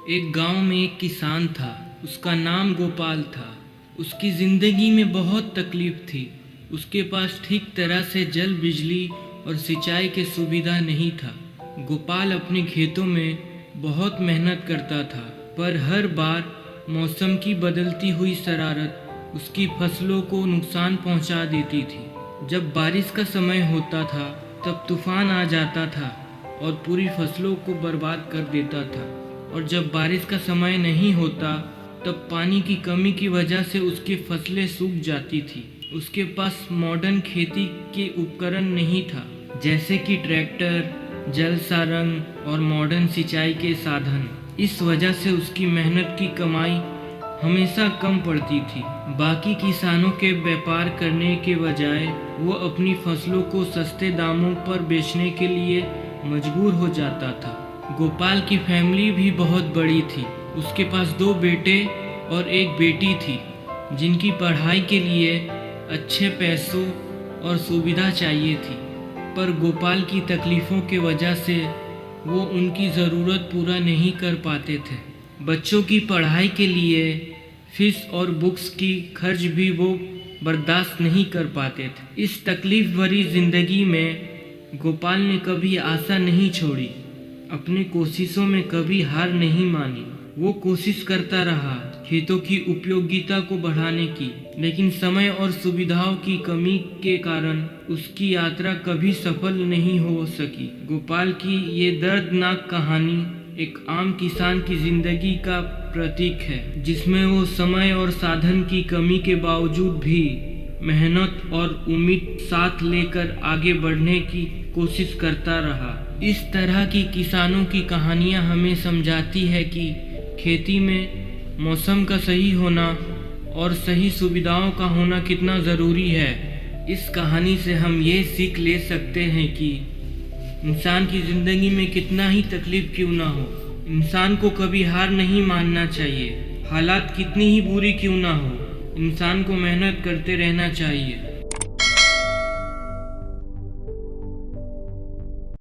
एक गांव में एक किसान था। उसका नाम गोपाल था। उसकी ज़िंदगी में बहुत तकलीफ थी। उसके पास ठीक तरह से जल, बिजली और सिंचाई की सुविधा नहीं था। गोपाल अपने खेतों में बहुत मेहनत करता था, पर हर बार मौसम की बदलती हुई शरारत उसकी फसलों को नुकसान पहुंचा देती थी। जब बारिश का समय होता था तब तूफान आ जाता था और पूरी फसलों को बर्बाद कर देता था, और जब बारिश का समय नहीं होता तब पानी की कमी की वजह से उसकी फसलें सूख जाती थी। उसके पास मॉडर्न खेती के उपकरण नहीं था, जैसे कि ट्रैक्टर, जल सारंग और मॉडर्न सिंचाई के साधन। इस वजह से उसकी मेहनत की कमाई हमेशा कम पड़ती थी। बाकी किसानों के व्यापार करने के बजाय वो अपनी फसलों को सस्ते दामों पर बेचने के लिए मजबूर हो जाता था। गोपाल की फैमिली भी बहुत बड़ी थी। उसके पास 2 बेटे और 1 बेटी थी, जिनकी पढ़ाई के लिए अच्छे पैसों और सुविधा चाहिए थी। पर गोपाल की तकलीफ़ों के वजह से वो उनकी ज़रूरत पूरा नहीं कर पाते थे। बच्चों की पढ़ाई के लिए फीस और बुक्स की खर्च भी वो बर्दाश्त नहीं कर पाते थे। इस तकलीफ भरी ज़िंदगी में गोपाल ने कभी आशा नहीं छोड़ी, अपनी कोशिशों में कभी हार नहीं मानी। वो कोशिश करता रहा खेतों की उपयोगिता को बढ़ाने की, लेकिन समय और सुविधाओं की कमी के कारण उसकी यात्रा कभी सफल नहीं हो सकी। गोपाल की ये दर्दनाक कहानी एक आम किसान की जिंदगी का प्रतीक है, जिसमें वो समय और साधन की कमी के बावजूद भी मेहनत और उम्मीद साथ लेकर आगे बढ़ने की कोशिश करता रहा। इस तरह की किसानों की कहानियां हमें समझाती है कि खेती में मौसम का सही होना और सही सुविधाओं का होना कितना ज़रूरी है। इस कहानी से हम ये सीख ले सकते हैं कि इंसान की ज़िंदगी में कितना ही तकलीफ क्यों ना हो, इंसान को कभी हार नहीं मानना चाहिए। हालात कितनी ही बुरी क्यों ना हो, इंसान को मेहनत करते रहना चाहिए।